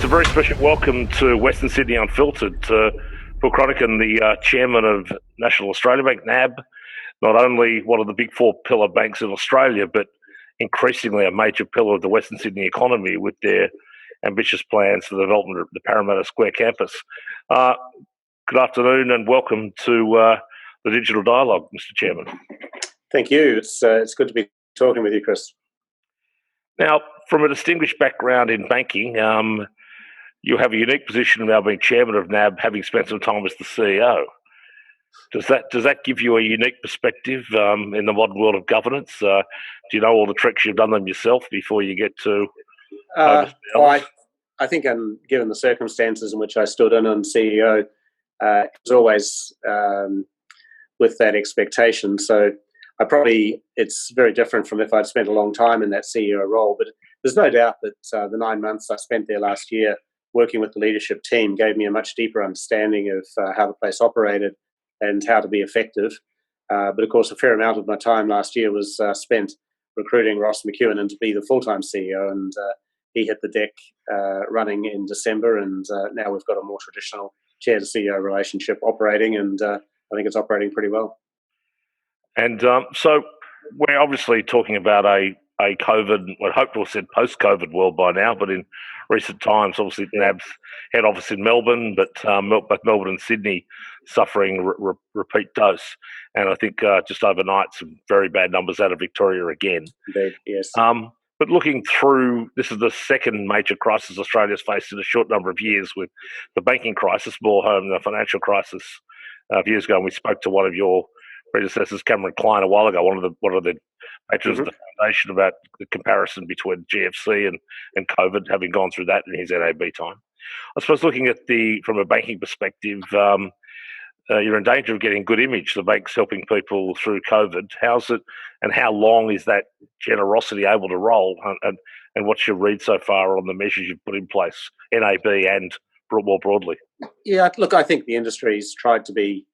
a very special welcome to Western Sydney Unfiltered to Paul Chronican, the chairman of National Australia Bank, NAB, not only one of the big four pillar banks in Australia, but increasingly a major pillar of the Western Sydney economy with their ambitious plans for the development of the Parramatta Square campus. Good afternoon and welcome to the Digital Dialogue, Mr. Chairman. Thank you. It's good to be talking with you, Chris. Now, from a distinguished background in banking, you have a unique position now being chairman of NAB, having spent some time as the CEO. Does that give you a unique perspective in the modern world of governance? Do you know all the tricks? You've done them yourself before you get to I think, given the circumstances in which I stood in on CEO, it was always with that expectation. So it's very different from if I'd spent a long time in that CEO role. But there's no doubt that the 9 months I spent there last year working with the leadership team gave me a much deeper understanding of how the place operated and how to be effective. But of course, a fair amount of my time last year was spent recruiting Ross McEwen to be the full-time CEO, and he hit the deck running in December, and now we've got a more traditional chair-to-CEO relationship operating, and I think it's operating pretty well. And so we're obviously talking about a COVID, what hopefully said post-COVID world by now, but in recent times, obviously NAB's head office in Melbourne, but both Melbourne and Sydney suffering repeat dose. And I think just overnight, some very bad numbers out of Victoria again. Indeed, yes. But looking through, this is the second major crisis Australia's faced in a short number of years, with the banking crisis, more home the financial crisis a few years ago. And we spoke to one of your predecessors, Cameron Klein, a while ago, one of the patrons of the foundation, about the comparison between GFC and COVID, having gone through that in his NAB time. I suppose looking at from a banking perspective, you're in danger of getting good image. The bank's helping people through COVID. How's it, and how long is that generosity able to roll? And what's your read so far on the measures you've put in place, NAB and more broadly? Yeah, look, I think the industry's tried to be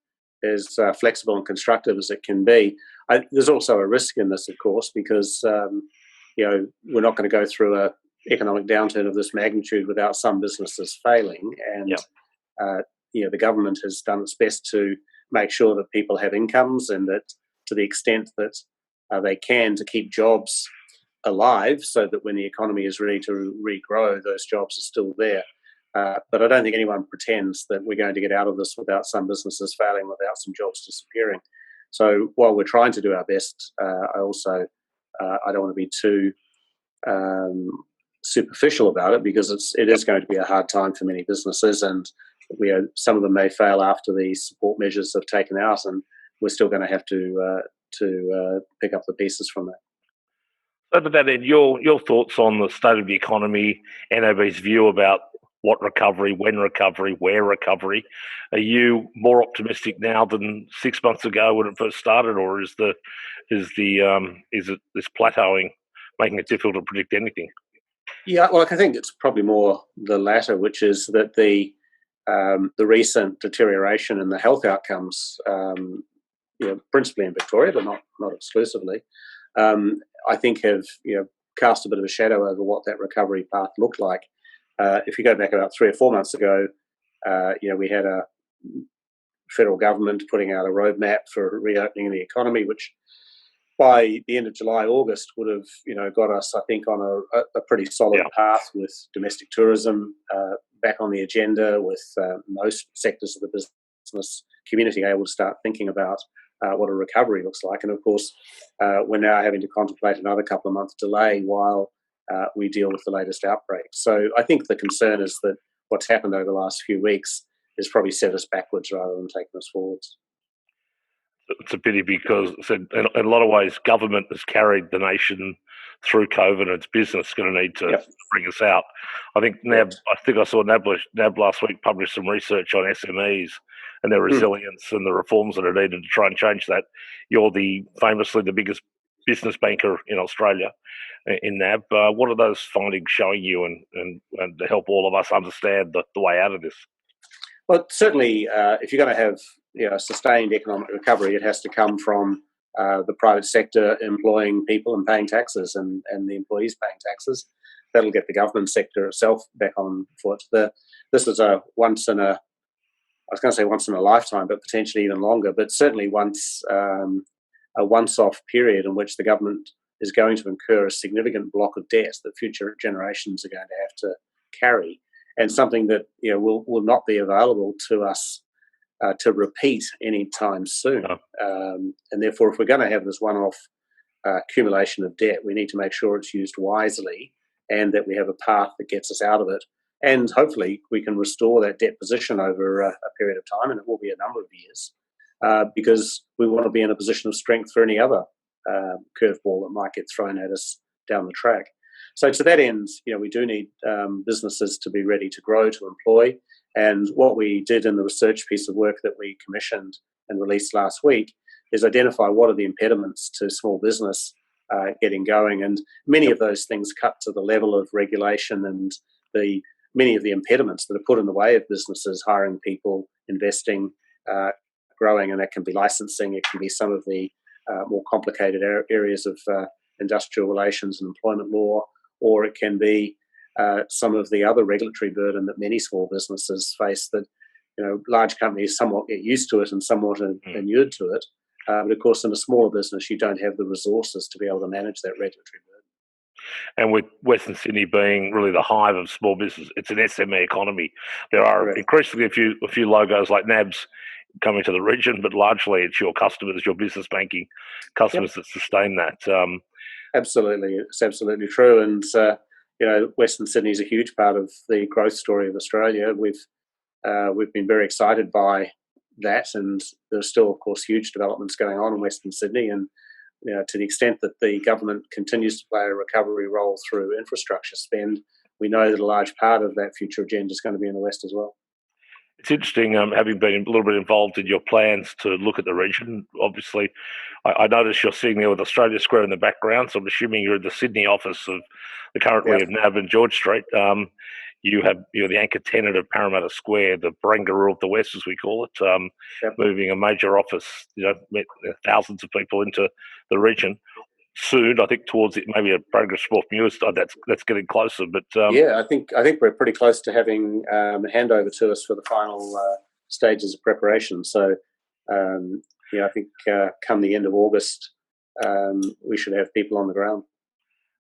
as flexible and constructive as it can be. There's also a risk in this, of course, because we're not going to go through an economic downturn of this magnitude without some businesses failing. And the government has done its best to make sure that people have incomes, and that to the extent that they can, to keep jobs alive, so that when the economy is ready to regrow, those jobs are still there. But I don't think anyone pretends that we're going to get out of this without some businesses failing, without some jobs disappearing. So while we're trying to do our best, I also I don't want to be too superficial about it, because it is going to be a hard time for many businesses, and some of them may fail after the support measures have taken out, and we're still going to have to pick up the pieces from that. So to that end, your thoughts on the state of the economy, NAB's view about what recovery, when recovery, where recovery. Are you more optimistic now than 6 months ago when it first started, or is it this plateauing making it difficult to predict anything? Yeah, well, I think it's probably more the latter, which is that the recent deterioration in the health outcomes, principally in Victoria, but not exclusively, I think have cast a bit of a shadow over what that recovery path looked like. If you go back about 3 or 4 months ago, we had a federal government putting out a roadmap for reopening the economy, which by the end of July, August would have, got us, I think, on a pretty solid path, with domestic tourism back on the agenda, with most sectors of the business community able to start thinking about what a recovery looks like. And of course, we're now having to contemplate another couple of months delay while we deal with the latest outbreak. So I think the concern is that what's happened over the last few weeks has probably set us backwards rather than taking us forwards. It's a pity, because in a lot of ways, government has carried the nation through COVID, and its business is going to need to bring us out. I think NAB, I saw NAB last week published some research on SMEs and their resilience and the reforms that are needed to try and change that. You're famously the biggest business banker in Australia in NAB. What are those findings showing you, and to help all of us understand the way out of this? Well, certainly, if you're going to have sustained economic recovery, it has to come from the private sector employing people and paying taxes, and the employees paying taxes. that'll get the government sector itself back on foot. This is a once in a lifetime, but potentially even longer, but certainly a once-off period in which the government is going to incur a significant block of debt that future generations are going to have to carry, and something that will not be available to us to repeat anytime soon. No. And therefore, if we're going to have this one-off accumulation of debt, we need to make sure it's used wisely and that we have a path that gets us out of it. And hopefully we can restore that debt position over a period of time, and it will be a number of years, because we want to be in a position of strength for any other curveball that might get thrown at us down the track. So to that end, we do need businesses to be ready to grow, to employ. And what we did in the research piece of work that we commissioned and released last week is identify what are the impediments to small business getting going. And many of those things cut to the level of regulation and many of the impediments that are put in the way of businesses hiring people, investing, growing, and that can be licensing, it can be some of the more complicated areas of industrial relations and employment law, or it can be some of the other regulatory burden that many small businesses face that large companies somewhat get used to it and somewhat inured to it. But of course, in a smaller business, you don't have the resources to be able to manage that regulatory burden. And with Western Sydney being really the hive of small business, it's an SME economy. There are increasingly a few logos like NAB's coming to the region, but largely it's your customers, your business banking customers that sustain that. Absolutely, it's absolutely true. And Western Sydney is a huge part of the growth story of Australia. We've been very excited by that, and there's still, of course, huge developments going on in Western Sydney. And to the extent that the government continues to play a recovery role through infrastructure spend, we know that a large part of that future agenda is going to be in the West as well. It's interesting, having been a little bit involved in your plans to look at the region. Obviously, I noticed you're sitting there with Australia Square in the background, so I'm assuming you're in the Sydney office of currently of NAB and George Street. You're the anchor tenant of Parramatta Square, the Barangaroo of the West, as we call it, moving a major office, thousands of people into the region. Soon, I think towards it, maybe a progress report from you. That's getting closer. But I think we're pretty close to having a handover to us for the final stages of preparation. So, I think come the end of August, we should have people on the ground.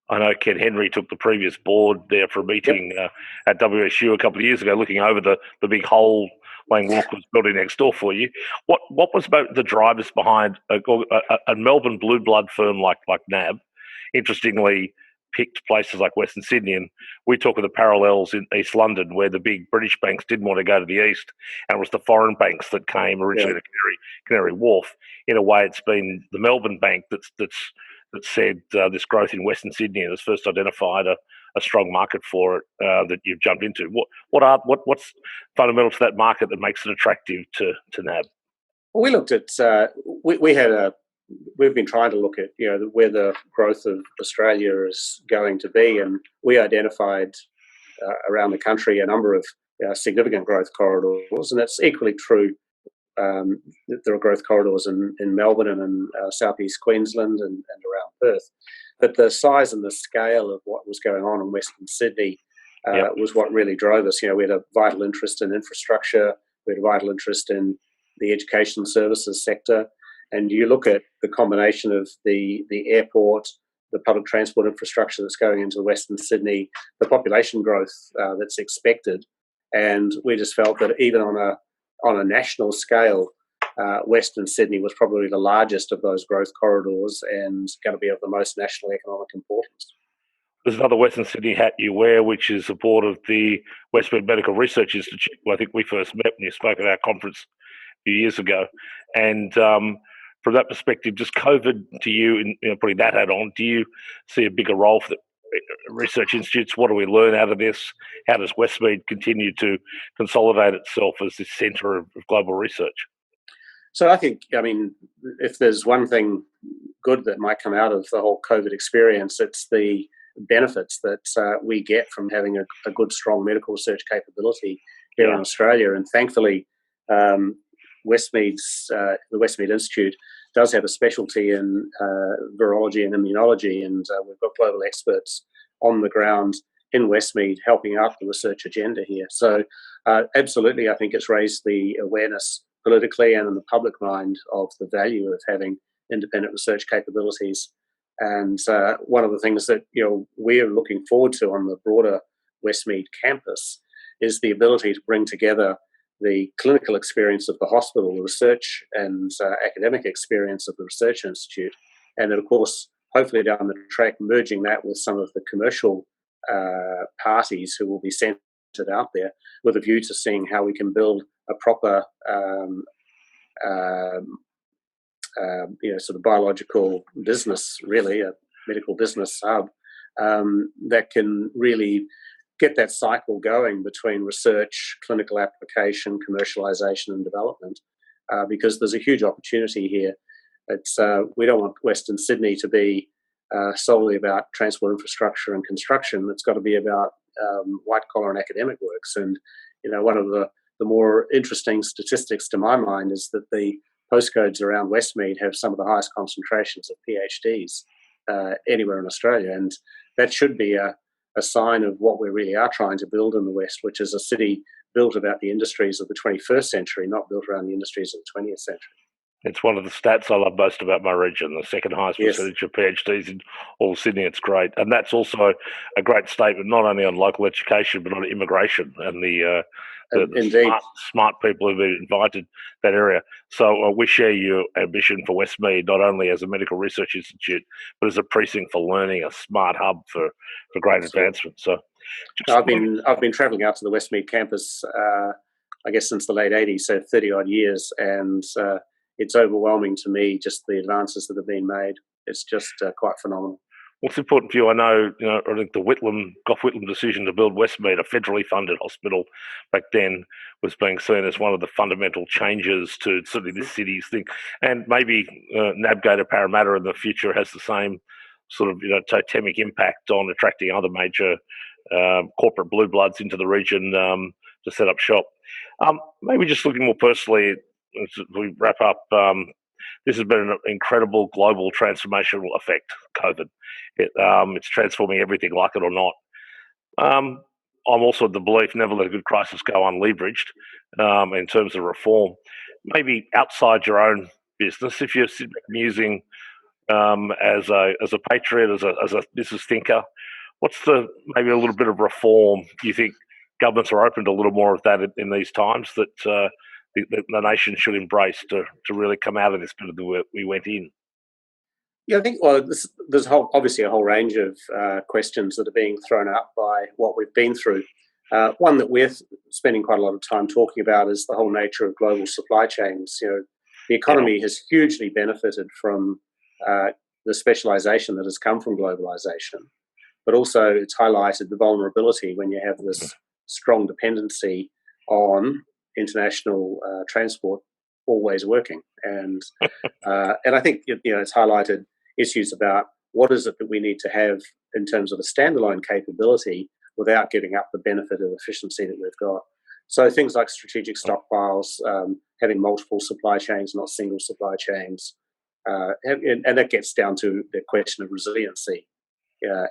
I know Ken Henry took the previous board there for a meeting at WSU a couple of years ago, looking over the big hole Lang Walk was building next door for you. What was about the drivers behind a Melbourne blue blood firm like NAB? Interestingly, picked places like Western Sydney, and we talk of the parallels in East London, where the big British banks didn't want to go to the east, and it was the foreign banks that came originally to Canary Wharf. In a way, it's been the Melbourne bank that said this growth in Western Sydney and has first identified a strong market for it that you've jumped into. What's fundamental to that market that makes it attractive to NAB? Well, we looked at we've been trying to look at where the growth of Australia is going to be, and we identified around the country a number of significant growth corridors, and that's equally true. There are growth corridors in Melbourne and in southeast Queensland and around Perth. But the size and the scale of what was going on in Western Sydney was what really drove us. We had a vital interest in infrastructure. We had a vital interest in the education services sector. And you look at the combination of the airport, the public transport infrastructure that's going into Western Sydney, the population growth that's expected. And we just felt that even on a national scale, Western Sydney was probably the largest of those growth corridors and going to be of the most national economic importance. There's another Western Sydney hat you wear, which is the board of the Westmead Medical Research Institute, where I think we first met when you spoke at our conference a few years ago. And from that perspective, just COVID to you, and putting that hat on, do you see a bigger role for the research institutes? What do we learn out of this? How does Westmead continue to consolidate itself as this centre of global research? So I think, if there's one thing good that might come out of the whole COVID experience, it's the benefits that we get from having a good, strong medical research capability here in Australia. And thankfully, the Westmead Institute does have a specialty in virology and immunology, and we've got global experts on the ground in Westmead helping out the research agenda here. So absolutely, I think it's raised the awareness politically and in the public mind of the value of having independent research capabilities. And one of the things that we're looking forward to on the broader Westmead campus is the ability to bring together the clinical experience of the hospital, the research and academic experience of the research institute, and then, of course, hopefully down the track, merging that with some of the commercial parties who will be centred out there, with a view to seeing how we can build a proper sort of biological business, really, a medical business hub that can really get that cycle going between research, clinical application, commercialisation and development, because there's a huge opportunity here. We don't want Western Sydney to be solely about transport infrastructure and construction. It's got to be about white-collar and academic works. And, one of the more interesting statistics to my mind is that the postcodes around Westmead have some of the highest concentrations of PhDs anywhere in Australia. And that should be a sign of what we really are trying to build in the West, which is a city built about the industries of the 21st century, not built around the industries of the 20th century. It's one of the stats I love most about my region, the second highest percentage of PhDs in all of Sydney. It's great. And that's also a great statement, not only on local education, but on immigration and the smart people who've been invited that area. So we share your ambition for Westmead, not only as a medical research institute, but as a precinct for learning, a smart hub for great advancement. So I've been travelling out to the Westmead campus, I guess, since the late 80s, so 30-odd years, and it's overwhelming to me, just the advances that have been made. It's just quite phenomenal. What's important for you? I know, I think the Gough Whitlam decision to build Westmead, a federally funded hospital back then, was being seen as one of the fundamental changes to certainly this city's thing. And maybe Navigator Parramatta in the future has the same sort of, totemic impact on attracting other major corporate blue bloods into the region to set up shop. Maybe just looking more personally, as we wrap up, this has been an incredible global transformational effect, COVID. It's transforming everything, like it or not. I'm also of the belief never let a good crisis go unleveraged in terms of reform. Maybe outside your own business, if you're musing as a patriot, as a business thinker, what's maybe a little bit of reform you think governments are open to a little more of that in these times that the nation should embrace to really come out of this better than we went in? Yeah, I think, there's obviously a whole range of questions that are being thrown up by what we've been through. One that we're spending quite a lot of time talking about is the whole nature of global supply chains. The economy has hugely benefited from the specialisation that has come from globalisation, but also it's highlighted the vulnerability when you have this strong dependency on international transport always working, and I think it's highlighted issues about what is it that we need to have in terms of a standalone capability without giving up the benefit of efficiency that we've got. So things like strategic stockpiles, having multiple supply chains, not single supply chains, and that gets down to the question of resiliency.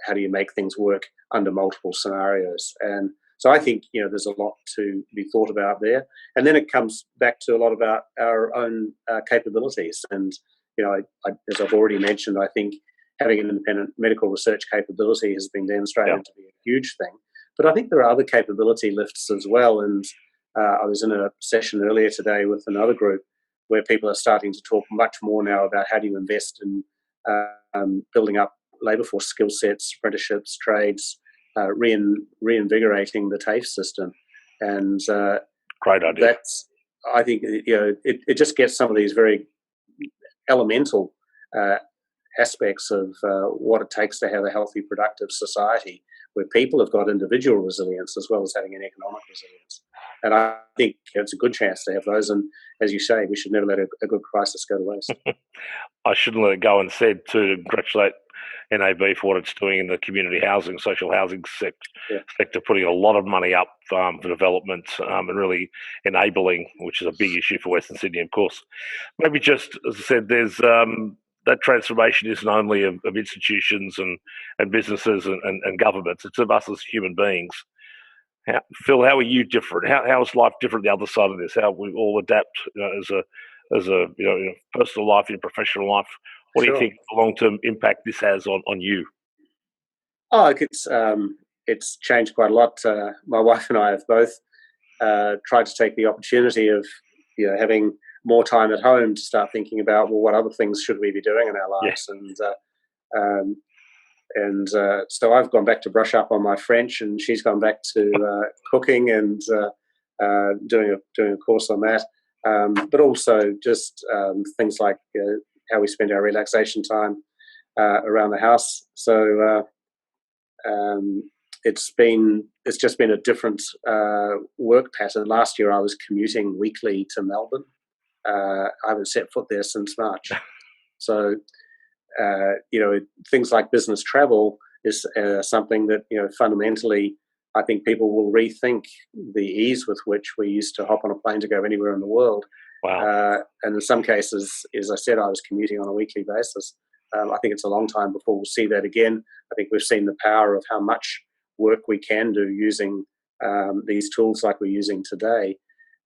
How do you make things work under multiple scenarios? And so I think there's a lot to be thought about there, and then it comes back to a lot about our own capabilities. And as I've already mentioned, I think having an independent medical research capability has been demonstrated to be a huge thing. But I think there are other capability lifts as well. And I was in a session earlier today with another group where people are starting to talk much more now about how do you invest in building up labour force skill sets, apprenticeships, trades, reinvigorating the TAFE system. And great idea. I think it just gets some of these very elemental aspects of what it takes to have a healthy, productive society where people have got individual resilience as well as having an economic resilience. And I think it's a good chance to have those. And as you say, we should never let a good crisis go to waste. I shouldn't let it go unsaid to congratulate NAB for what it's doing in the community housing, social housing sector, putting a lot of money up for development and really enabling, which is a big issue for Western Sydney, of course. Maybe just, as I said, there's that transformation isn't only of institutions and businesses and governments. It's of us as human beings. Phil, how are you different? How is life different the other side of this? How we all adapt as a personal life, in professional life. What do you think the long term impact this has on you? Oh, it's changed quite a lot. My wife and I have both tried to take the opportunity of having more time at home to start thinking about, well, what other things should we be doing in our lives? And so I've gone back to brush up on my French, and she's gone back to cooking and doing a course on that. But also just things like how we spend our relaxation time around the house. So it's just been a different work pattern. Last year I was commuting weekly to Melbourne. I haven't set foot there since March. So things like business travel is something that fundamentally I think people will rethink the ease with which we used to hop on a plane to go anywhere in the world. Wow. And in some cases, as I said, I was commuting on a weekly basis. I think it's a long time before we'll see that again. I think we've seen the power of how much work we can do using these tools like we're using today.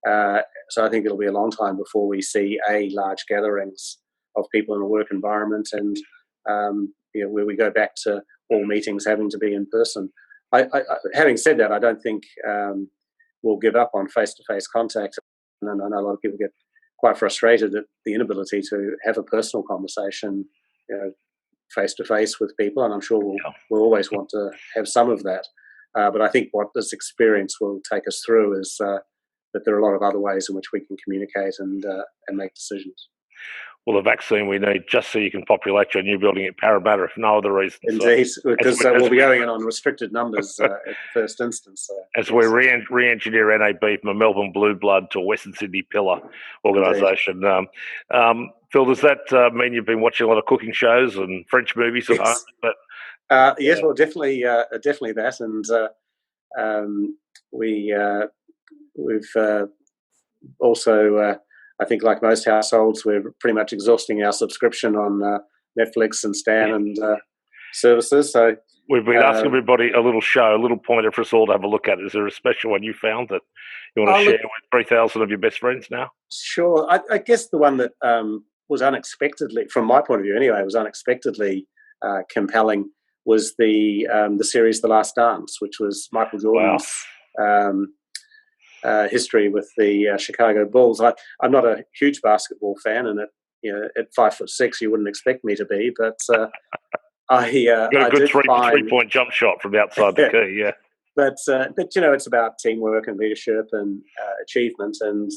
So I think it'll be a long time before we see large gatherings of people in a work environment, and where we go back to all meetings having to be in person. Having said that, I don't think we'll give up on face-to-face contact. And I know a lot of people get quite frustrated at the inability to have a personal conversation, face-to-face with people, and I'm sure we'll always want to have some of that. But I think what this experience will take us through is that there are a lot of other ways in which we can communicate and make decisions. Well, the vaccine we need just so you can populate your new building at Parramatta, if no other reason. Indeed, because we'll be going in on restricted numbers at the first instance. As we re-engineer NAB from a Melbourne Blue Blood to a Western Sydney Pillar organisation. Phil, does that mean you've been watching a lot of cooking shows and French movies at home? But, yes, well, definitely that. And we've also... I think, like most households, we're pretty much exhausting our subscription on Netflix and Stan and services. So we've been asking everybody a little pointer for us all to have a look at. Is there a special one you found that you want to share with 3,000 of your best friends now? Sure. I guess the one that was unexpectedly, from my point of view anyway, was unexpectedly compelling was the series The Last Dance, which was Michael Jordan's history with the Chicago Bulls. I'm not a huge basketball fan, and at 5'6", you wouldn't expect me to be. But I got a good three-point jump shot from outside the key. Yeah, but it's about teamwork and leadership and achievement. And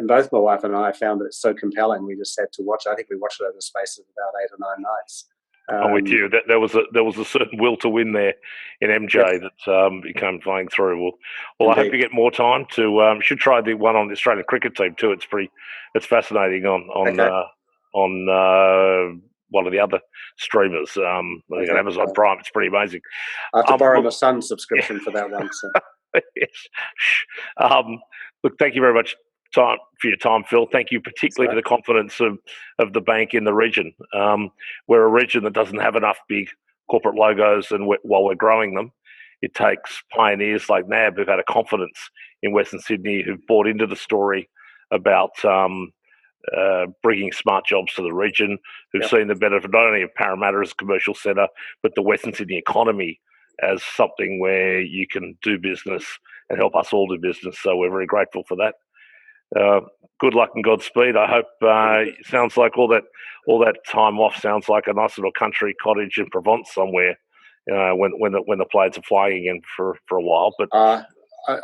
both my wife and I found that it's so compelling. We just had to watch it. I think we watched it over the space of about 8 or 9 nights. I'm with you. There was a certain will to win there in MJ that came flying through. Well, I hope you get more time to. Should try the one on the Australian cricket team too. It's fascinating on one of the other streamers. I think on Amazon Prime. It's pretty amazing. I have to borrow my son's subscription for that one. So. Yes. Look, thank you very much for your time, Phil. Thank you particularly for the confidence of the bank in the region. We're a region that doesn't have enough big corporate logos, and while we're growing them, it takes pioneers like NAB who've had a confidence in Western Sydney, who've bought into the story about bringing smart jobs to the region, who've seen the benefit not only of Parramatta as a commercial centre, but the Western Sydney economy as something where you can do business and help us all do business. So we're very grateful for that. Good luck and Godspeed. I hope it sounds like all that time off sounds like a nice little country cottage in Provence somewhere. When the planes are flying again for a while. But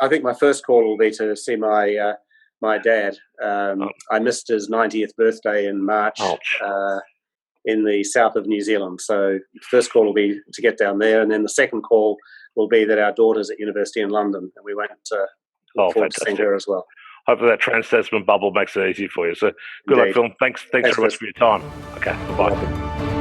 I think my first call will be to see my dad. I missed his 90th birthday in March in the south of New Zealand. So the first call will be to get down there, and then the second call will be that our daughter's at university in London, and we went to look forward to seeing her as well. Hopefully that trans-Tasman bubble makes it easy for you. So good luck, Phil. Thanks very much for your time. Okay, bye-bye.